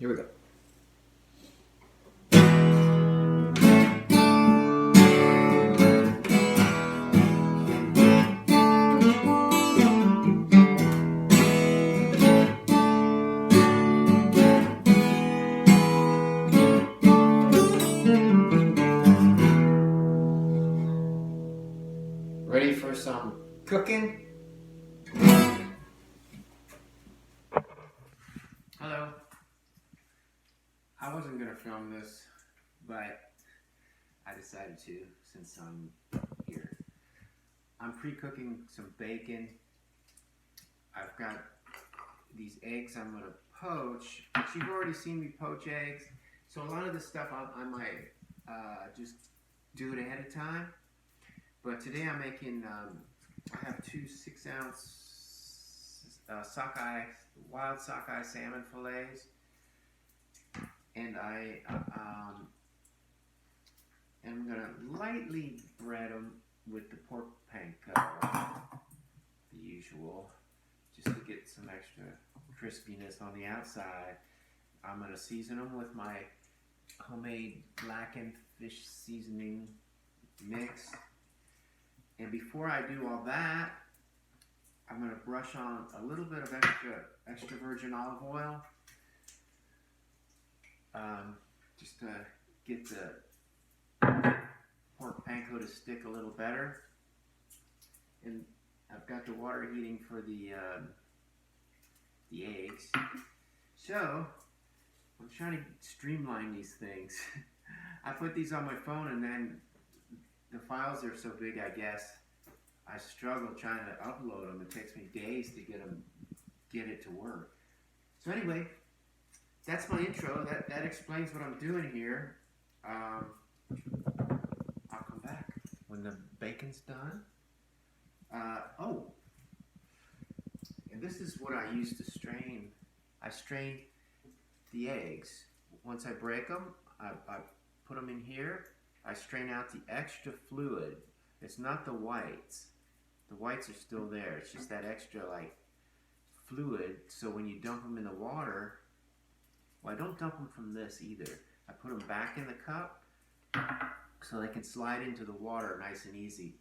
Here we go. Ready for some cooking? Hello. I wasn't gonna film this, but I decided to since I'm here. I'm pre-cooking some bacon. I've got these eggs I'm gonna poach. You've already seen me poach eggs, so a lot of this stuff I might just do it ahead of time. But today I'm making, I have two 6-ounce sockeye, wild sockeye salmon fillets, and I'm gonna lightly bread them with the pork panko, the usual, just to get some extra crispiness on the outside. I'm gonna season them with my homemade blackened fish seasoning mix. And before I do all that, I'm going to brush on a little bit of extra virgin olive oil, just to get the pork panko to stick a little better. And I've got the water heating for the eggs. So I'm trying to streamline these things. I put these on my phone, and then the files are so big, I guess I struggle trying to upload them. It takes me days to get it to work. So anyway, that's my intro. That explains what I'm doing here. I'll come back when the bacon's done. Oh, and this is what I use to strain. I strain the eggs. Once I break them, I put them in here. I strain out the extra fluid. It's not the whites. The whites are still there. It's just that extra fluid. So when you dump them in the water, well, I don't dump them from this either. I put them back in the cup so they can slide into the water nice and easy.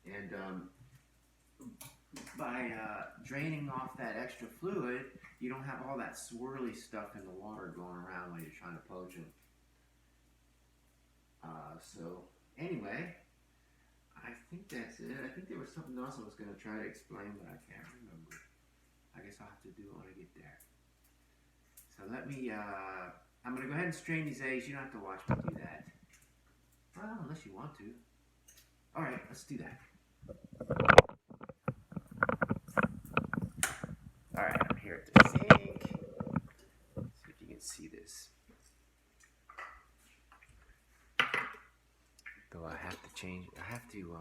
And by draining off that extra fluid, you don't have all that swirly stuff in the water going around while you're trying to poach them. So anyway, I think that's it. I think there was something else I was going to try to explain, but I can't remember. I guess I'll have to do it when I get there. So let me, I'm going to go ahead and strain these eggs. You don't have to watch me do that. Well, unless you want to. All right, let's do that. All right, I'm here at the sink. See if you can see this. Though I have to change, I have to,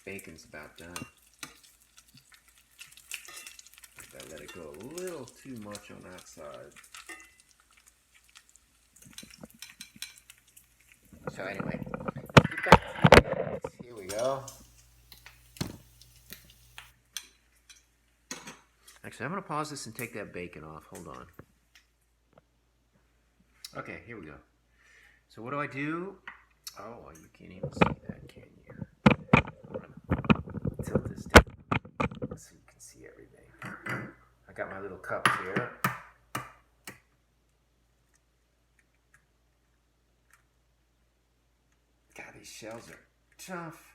bacon's about done. I let it go a little too much on that side. So anyway, let's get back to the eggs. Here we go. Actually, I'm going to pause this and take that bacon off. Hold on. Okay, here we go. So what do I do? Oh, you can't even see that, can you? I'm gonna tilt this down so you can see everything. I got my little cups here. God, these shells are tough.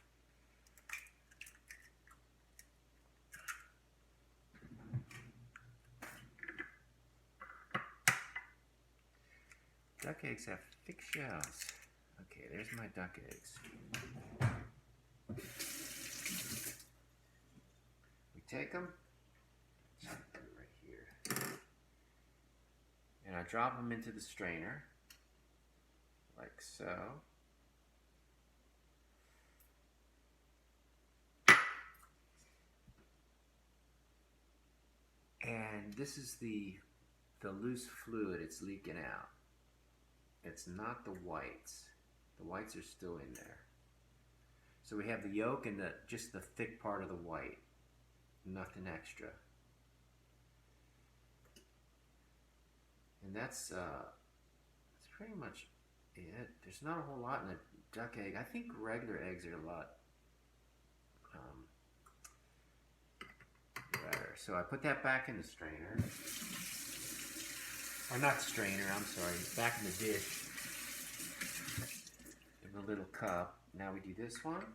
Duck eggs have thick shells. Okay, there's my duck eggs. We take them, right here, and I drop them into the strainer, like so. And this is the loose fluid it's leaking out. It's not the whites. The whites are still in there. So we have the yolk and just the thick part of the white. nothing extra. And that's pretty much it. There's not a whole lot in a duck egg. I think regular eggs are a lot better. So I put that back in the strainer. Or not the strainer, I'm sorry. Back in the dish. In the little cup. Now we do this one.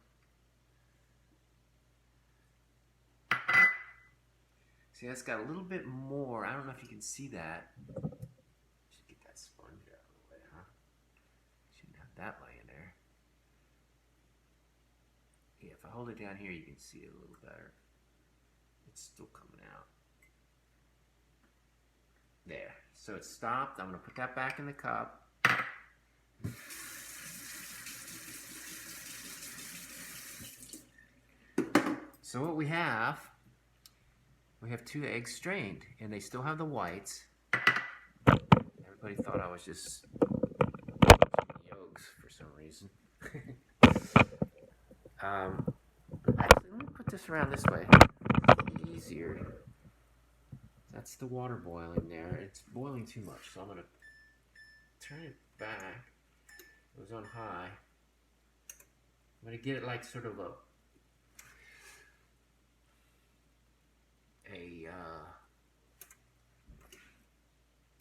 See, that's got a little bit more. I don't know if you can see that. Should get that sponge out of the way, huh? Shouldn't have that laying there. Yeah, if I hold it down here, you can see it a little better. It's still coming out. There. So it's stopped. I'm going to put that back in the cup. So what we have 2 eggs strained, and they still have the whites. Everybody thought I was just yolks for some reason. Actually, let me put this around this way. It's easier. That's the water boiling there. It's boiling too much, so I'm going to turn it back. It was on high. I'm going to get it like sort of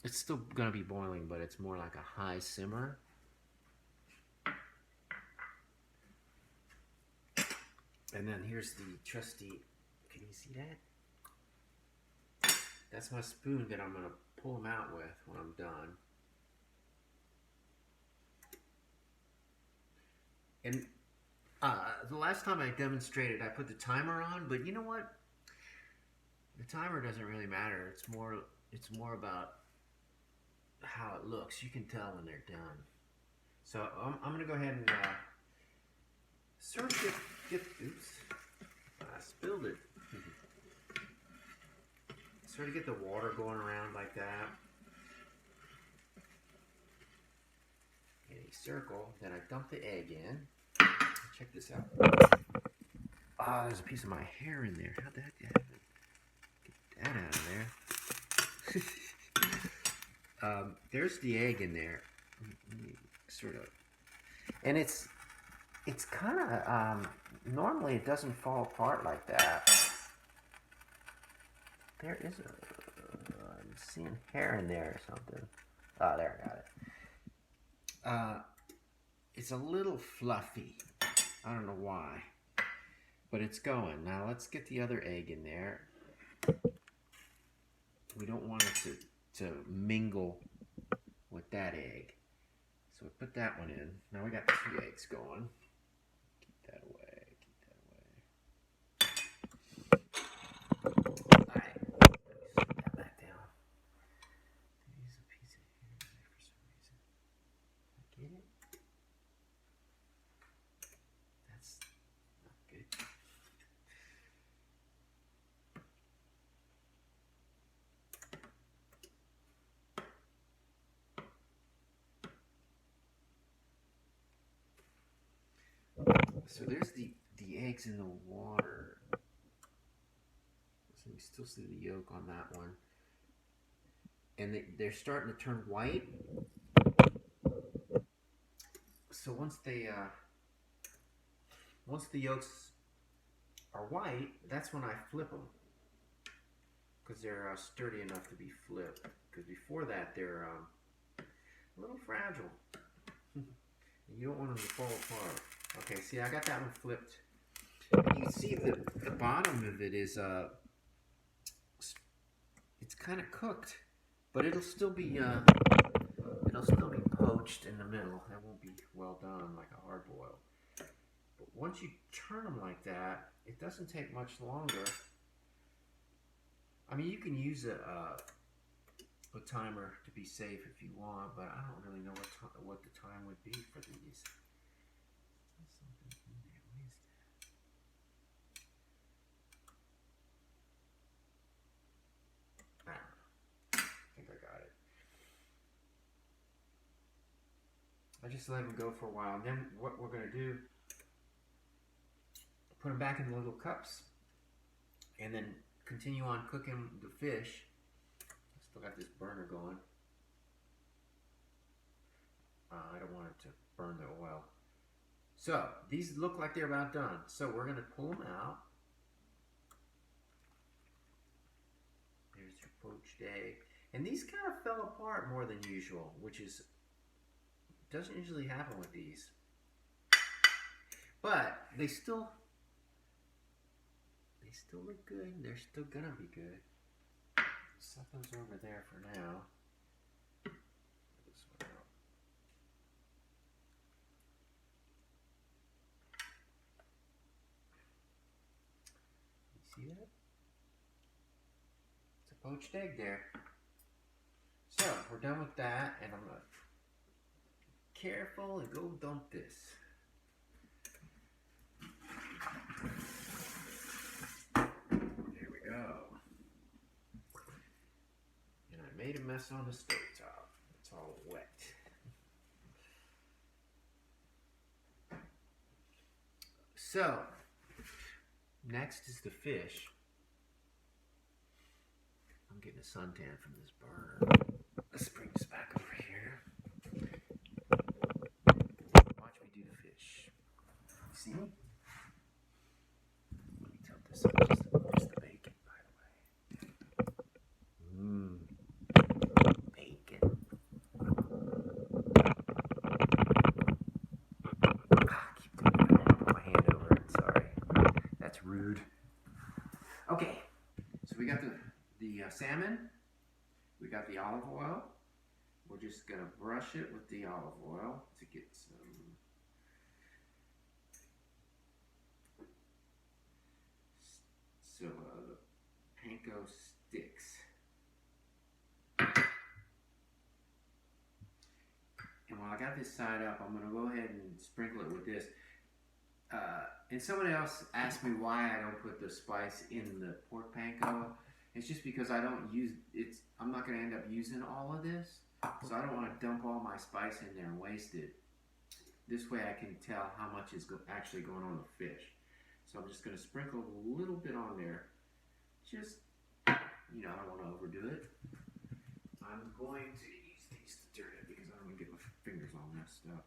it's still going to be boiling, but it's more like a high simmer. And then here's the trusty, can you see that? That's my spoon that I'm going to pull them out with when I'm done. And the last time I demonstrated, I put the timer on, but you know what? The timer doesn't really matter. It's more about how it looks. You can tell when they're done. So I'm going to go ahead and sort of get oops, I spilled it. Sort of get the water going around like that. In a circle. Then I dump the egg in. Check this out. Ah, there's a piece of my hair in there. How'd that get? Get that out of there. There's the egg in there. Sort of. And it's kind of, normally it doesn't fall apart like that. There is I'm seeing hair in there or something. Oh, there, I got it. It's a little fluffy. I don't know why, but it's going. Now let's get the other egg in there. We don't want it to mingle with that egg. So we put that one in. Now we got 2 eggs going. Keep that away. Alright. Set that back down. There's a piece of hair in there for some reason. Get it? That's not good. So there's the eggs in the water. So we still see the yolk on that one. And they're starting to turn white. So once the yolks are white, that's when I flip them. Because they're sturdy enough to be flipped. Because before that, they're a little fragile. You don't want them to fall apart. Okay, see, I got that one flipped. And you can see the bottom of it is, it's kind of cooked, but it'll still be poached in the middle. It won't be well done like a hard boil. But once you turn them like that, it doesn't take much longer. I mean, you can use a timer to be safe if you want, but I don't really know what the time would be for these. I don't know. I think I got it. I just let them go for a while, and then what we're going to do, put them back in the little cups, and then continue on cooking the fish. Still got this burner going. I don't want it to burn the oil. So these look like they're about done. So we're going to pull them out. There's your poached egg. And these kind of fell apart more than usual, which doesn't usually happen with these. But they still look good. They're still gonna be good. Set those over there for now. This one out. You see that? It's a poached egg there. So we're done with that, and I'm gonna be careful and go dump this. Made a mess on the stovetop. It's all wet. So, next is the fish. I'm getting a suntan from this burner. Let's bring this back over here. Watch me do the fish. See? Let me tilt this up just the bacon, by the way. Rude. Okay, so we got the salmon, we got the olive oil. We're just gonna brush it with the olive oil to get some panko sticks. And while I got this side up, I'm gonna go ahead and sprinkle it with this. And someone else asked me why I don't put the spice in the pork panko. It's just because I don't use it. I'm not going to end up using all of this, so I don't want to dump all my spice in there and waste it. This way I can tell how much is actually going on the fish. So I'm just going to sprinkle a little bit on there. Just, I don't want to overdo it. I'm going to use these to turn it because I don't want to get my fingers all messed up.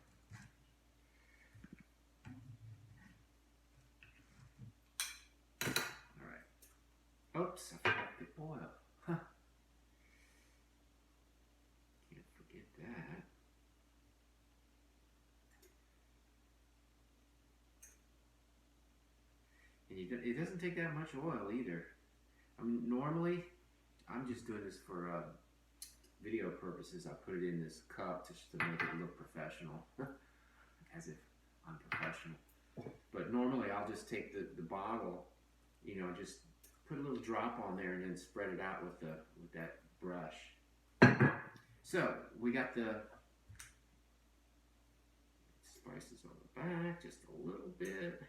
Oops, I forgot the oil. Huh. Can't forget that. And it doesn't take that much oil either. I mean, normally, I'm just doing this for video purposes. I put it in this cup just to make it look professional. As if I'm professional. But normally, I'll just take the bottle, just put a little drop on there and then spread it out with that brush. So we got the spices on the back, just a little bit.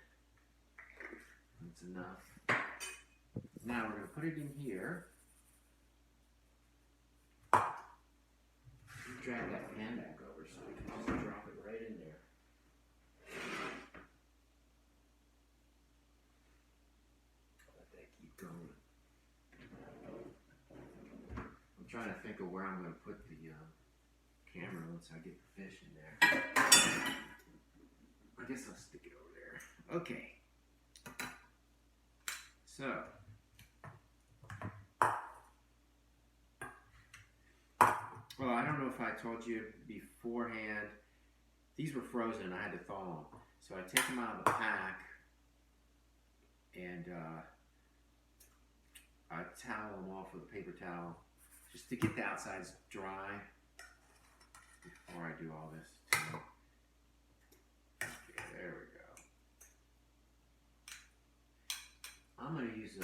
That's enough. Now we're going to put it in here. Drag that pan back over so we can just drop it right in there. Going. I'm trying to think of where I'm going to put the camera once I get the fish in there. I guess I'll stick it over there. Okay. So. Well, I don't know if I told you beforehand. These were frozen. I had to thaw them. So I take them out of the pack and I towel them off with a paper towel just to get the outsides dry before I do all this too. Okay, there we go. I'm going to use a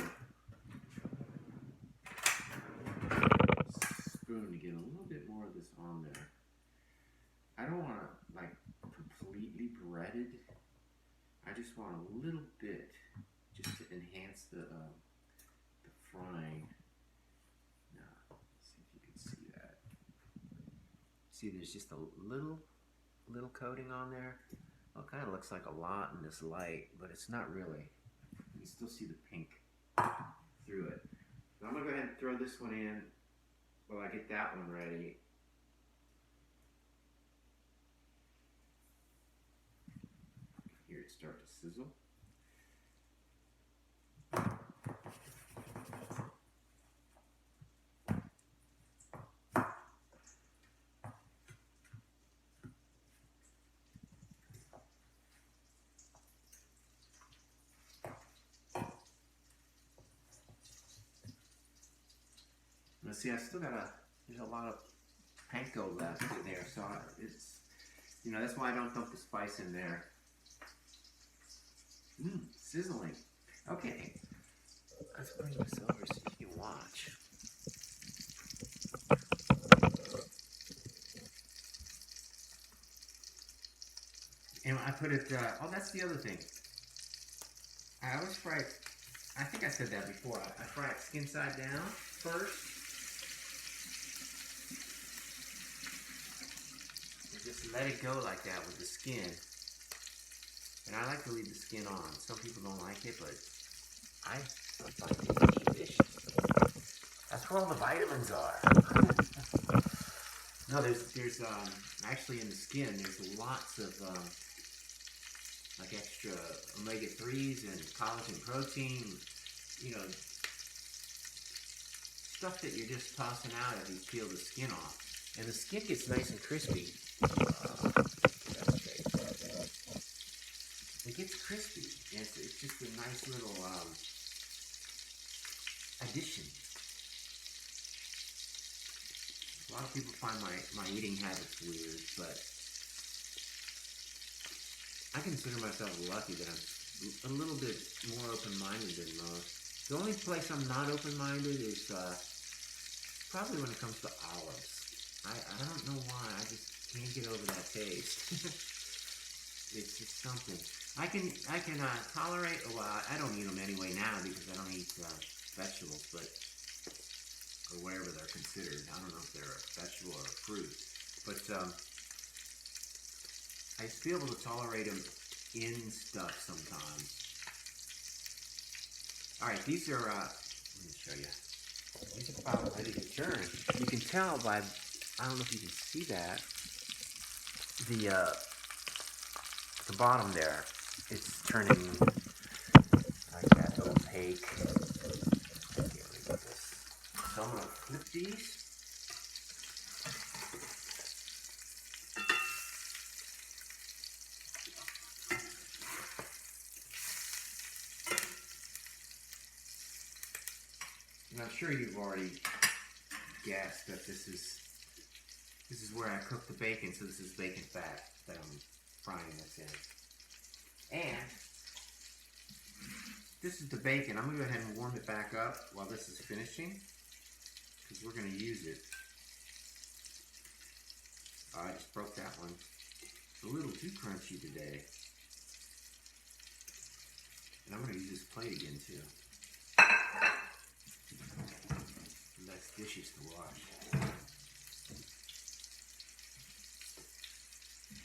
spoon to get a little bit more of this on there. I don't want to completely breaded. I just want a little bit just to enhance the frying. Now, let's see if you can see that. See, there's just a little coating on there. Well, it kind of looks like a lot in this light, but it's not really. You can still see the pink. through it. So I'm gonna go ahead and throw this one in while I get that one ready. Hear it start to sizzle. Let's see, I still got there's a lot of panko left in there, so it's, you know, that's why I don't dump the spice in there. Sizzling. Okay, let's bring this over so you can watch. And I put it, oh, that's the other thing. I always fry it, I think I said that before, I fry it skin side down first. Just let it go like that with the skin. And I like to leave the skin on. Some people don't like it, but I find it delicious. That's where all the vitamins are. No, there's actually in the skin, there's lots of like extra omega-3s and collagen protein, you know, stuff that you're just tossing out as you peel the skin off. And the skin gets nice and crispy. It gets crispy. It's just a nice little addition. A lot of people find my eating habits weird, but I consider myself lucky that I'm a little bit more open-minded than most. The only place I'm not open-minded is probably when it comes to olives. I don't know why, I just can't get over that taste. It's just something. I can tolerate, well, I don't eat them anyway now because I don't eat vegetables, but, or whatever they're considered. I don't know if they're a vegetable or a fruit. But I used to be able to tolerate them in stuff sometimes. Alright, these are, let me show you. These are about ready to turn. You can tell by, I don't know if you can see that, the bottom there, it's turning like that, opaque. Okay, let me get this. So I'm going to flip these. And I'm sure you've already guessed that this is where I cook the bacon, so this is bacon fat that I'm frying this in. And this is the bacon. I'm going to go ahead and warm it back up while this is finishing, because we're going to use it. Oh, I just broke that one. It's a little too crunchy today. And I'm going to use this plate again too. Less dishes to wash.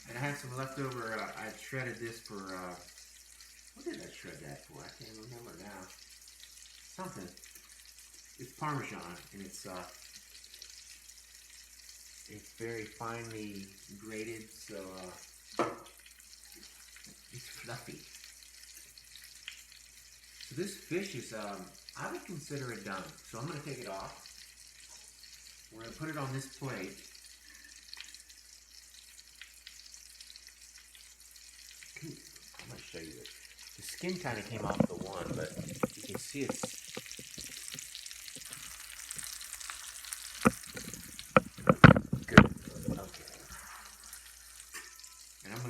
And I had some leftover, I shredded this for, what did I shred that for? I can't remember now. Something. It's Parmesan, and it's very finely grated, so it's fluffy. So this fish is, I would consider it done. So I'm going to take it off. We're going to put it on this plate. I'm going to show you it. The skin kind of came off the one, but you can see it's good. Okay. And I'm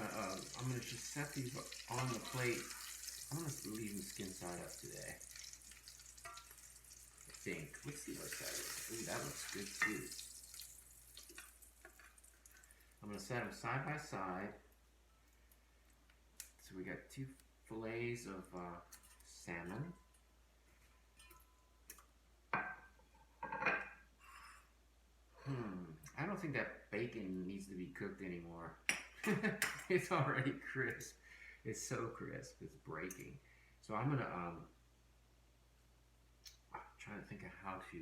gonna just set these on the plate. I'm gonna leave the skin side up today. I think. Let's see what side. Ooh, that looks good too. I'm gonna set them side by side. So we got two fillets of salmon. I don't think that bacon needs to be cooked anymore. It's already crisp. It's so crisp, it's breaking. So I'm gonna trying to think of how to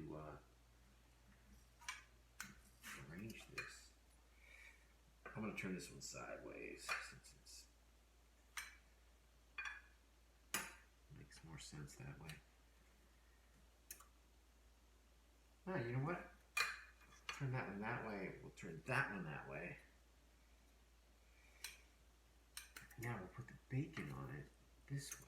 arrange this. I'm going to turn this one sideways since it makes more sense that way. Ah, you know what? Turn that one that way. We'll turn that one that way. Now we'll put the bacon on it this way.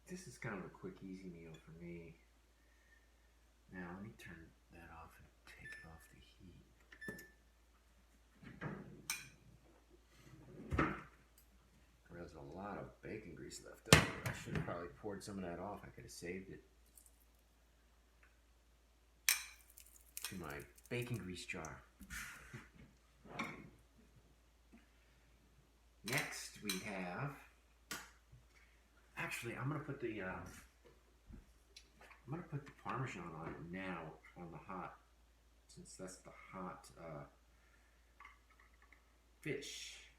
This is kind of a quick, easy meal for me. Now let me turn that off and take off the heat. There's a lot of bacon grease left over. I should have probably poured some of that off. I could have saved it. To my bacon grease jar. Next we have. Actually, I'm gonna put the Parmesan on it now on the hot, since that's the hot fish.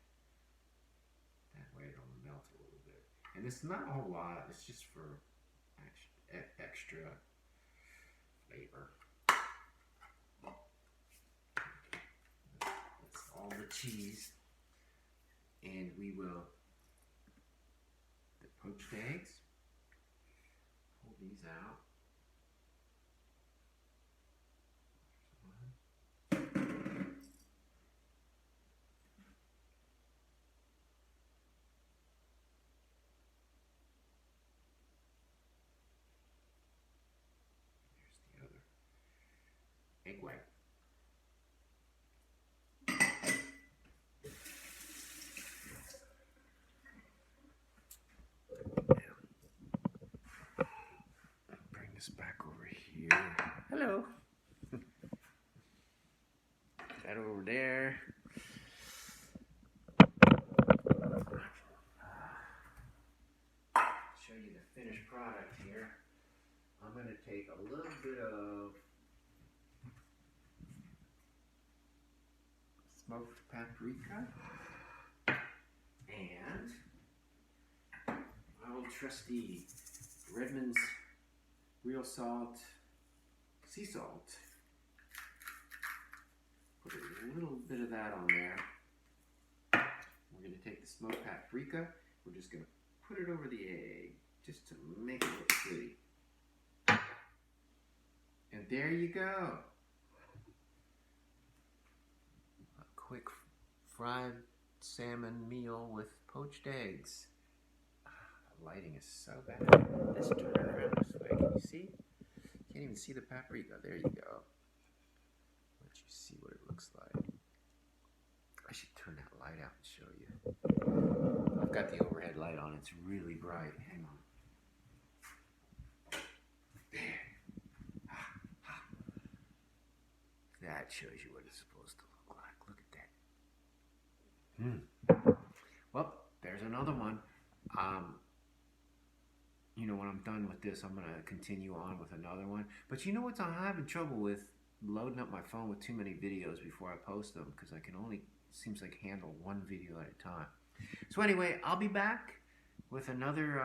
That way it'll melt a little bit. And it's not a whole lot. It's just for extra flavor. That's all the cheese, and we will. Poached eggs. Pull these out. Here's the other egg white. Back over here. Hello. That over there. Show you the finished product here. I'm going to take a little bit of smoked paprika and my old trusty Redmond's real salt, sea salt. Put a little bit of that on there. We're going to take the smoked paprika. We're just going to put it over the egg just to make it look pretty. And there you go. A quick fried salmon meal with poached eggs. The lighting is so bad. Let's turn it around this way. Can you see? Can't even see the paprika. There you go. Let you see what it looks like. I should turn that light out and show you. I've got the overhead light on. It's really bright. Hang on. There. That shows you what it's supposed to look like. Look at that. Well, there's another one. You know, when I'm done with this, I'm going to continue on with another one. But you know what I'm having trouble with? Loading up my phone with too many videos before I post them, because I can only, seems like, handle one video at a time. So anyway, I'll be back with another